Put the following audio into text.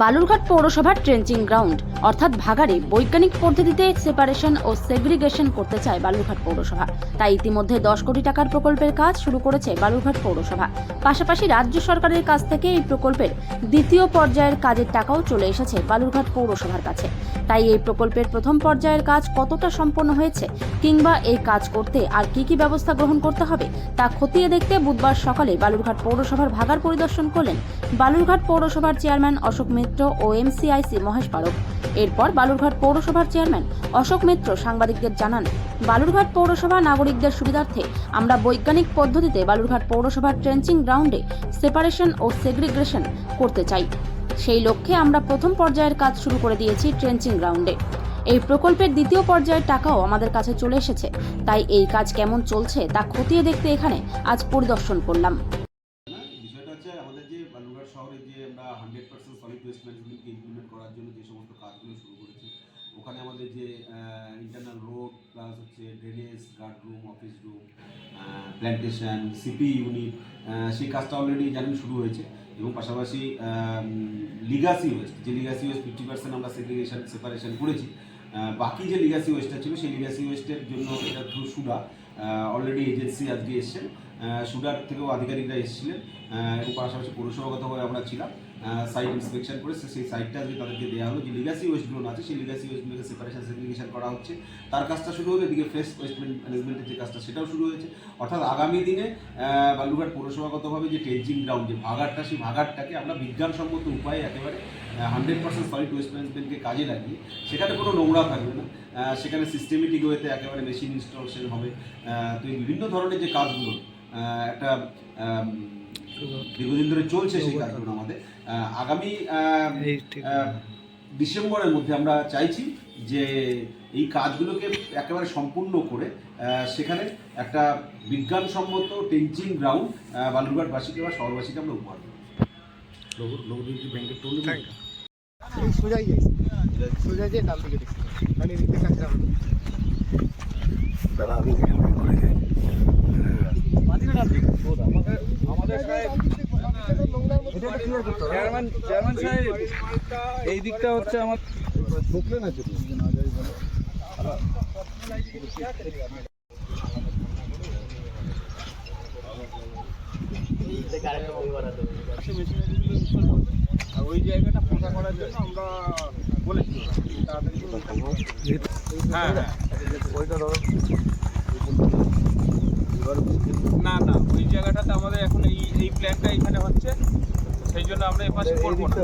বালুরঘাট পৌরসভার trenching ground অর্থাৎ ভাগাড়ে বৈজ্ঞানিক পদ্ধতিতে সেপারেশন ও সেগ্রিগেশন করতে চায় বালুরঘাট পৌরসভা। তাই ইতিমধ্যে 10 কোটি টাকার প্রকল্পের কাজ শুরু করেছে বালুরঘাট পৌরসভা। পাশাপাশি রাজ্য সরকারের কাছ থেকে এই প্রকল্পের দ্বিতীয় পর্যায়ের কাজের টাকাও চলে এসেছে বালুরঘাট পৌরসভার কাছে। তাই এই প্রকল্পের প্রথম পর্যায়ের কাজ কতটা সম্পন্ন হয়েছে কিংবা এই কাজ করতে আর কি ব্যবস্থা গ্রহণ করতে হবে তা খতিয়ে দেখতে বুধবার সকালে বালুরঘাট পৌরসভার ভাগাড় পরিদর্শন করলেন বালুরঘাট পৌরসভার চেয়ারম্যান অশোক মিত্র ও এমসিআইসি মহেশ পারক। এরপর বালুরঘাট পৌরসভার চেয়ারম্যান অশোক মিত্র সাংবাদিকদের জানান, বালুরঘাট পৌরসভা নাগরিকদের সুবিধার্থে আমরা বৈজ্ঞানিক পদ্ধতিতে বালুরঘাট পৌরসভার ট্রেঞ্চিং গ্রাউন্ডে সেপারেশন ও সেগ্রিগেশন করতে চাই। সেই লক্ষ্যে আমরা প্রথম পর্যায়ের কাজ শুরু করে দিয়েছি ট্রেঞ্চিং গ্রাউন্ডে। এই প্রকল্পের দ্বিতীয় পর্যায়ের টাকাও আমাদের কাছে চলে এসেছে। তাই এই কাজ কেমন চলছে তা খতিয়ে দেখতে এখানে আজ পরিদর্শন করলাম। বিষয়টা হচ্ছে আমাদের যে বালুরঘাট শহরে যে আমরা 100% সলিড ওয়েস্ট ম্যানেজমেন্টকে ইমপ্লিমেন্ট করার জন্য যে সমস্ত কাজগুলো শুরু করেছি, ওখানে আমাদের যে ইন্টারনাল রোড প্লাস হচ্ছে drainage, guard room, office room, plantation, CP unit, সেই কাজটা অলরেডি জানেন শুরু হয়েছে। এবং পাশাপাশি লিগাসি ওয়েস্ট, যে লিগাসি ওয়েস্ট 50% আমরা সেপারেশন করেছি, বাকি যে লিগাসি ওয়েস্টটা ছিল সেই লিগাসি ওয়েস্টের জন্য এটা থ্রু সুডা অলরেডি এজেন্সি আজকে এসছেন, সুডার থেকেও আধিকারিকরা এসেছিলেন এবং পাশাপাশি পৌরসভাগতভাবে আমরা ছিলাম। সাইট ইন্সপেকশন করে সেই সাইটটা আজকে তাদেরকে দেওয়া হলো। যে লিগাসি ওয়েস্টগুলো আছে সেই লিগাসি ওয়েস্টগুলোকে সেপারেশন সেগ্রিগেশন করা হচ্ছে, তার কাজটা শুরু হলো। এদিকে ফ্রেশ ওয়েস্ট ম্যানেজমেন্টের যে কাজটা সেটাও শুরু হয়েছে। অর্থাৎ আগামী দিনে বালুরঘাট পৌরসভাগতভাবে যে ট্রেঞ্চিং গ্রাউন্ড, যে ভাগাড়টা, সেই ভাগাড়টাকে আমরা বিজ্ঞানসম্মত উপায়ে একেবারে 100% সলিড ওয়েস্ট ম্যানেজমেন্টকে কাজে লাগিয়ে সেখানে কোনো নোংরা থাকবে না, সেখানে সিস্টেমেটিক ওয়েতে একেবারে মেশিন ইনস্টলেশন হবে। তো এই বিভিন্ন ধরনের যে কাজগুলো একটা দীর্ঘদিন ধরে চলছে, সেই কাজগুলো আমাদের আগামী ডিসেম্বরের মধ্যে আমরা চাইছি যে এই কাজগুলোকে একেবারে সম্পূর্ণ করে সেখানে একটা বিজ্ঞানসম্মত ট্রেঞ্চিং গ্রাউন্ড বালুরঘাটবাসীকে বা শহরবাসীকে আমরা উপহার দেবো। ব্যাংকের টোল সোজাই যাই, সোজা যে ডান দিকে দেখছি মানে এদিকে কাঁচরা হবে দাদা। আমি করে যাই মাদিনা ডান দিকে আমাদের চেয়ারম্যান সাহেব এই দিকটা হচ্ছে আমার ঢুকলে না যেতে না যাই বলে আর ওই জায়গাটা ফাঁকা করার জন্য আমরা বলেছি তাড়াতাড়ি। হ্যাঁ হ্যাঁ ওইটা ধরো না না, ওই জায়গাটাতে আমাদের এখন এই প্ল্যানটা এখানে হচ্ছে, সেই জন্য আমরা এপাশে করবো না।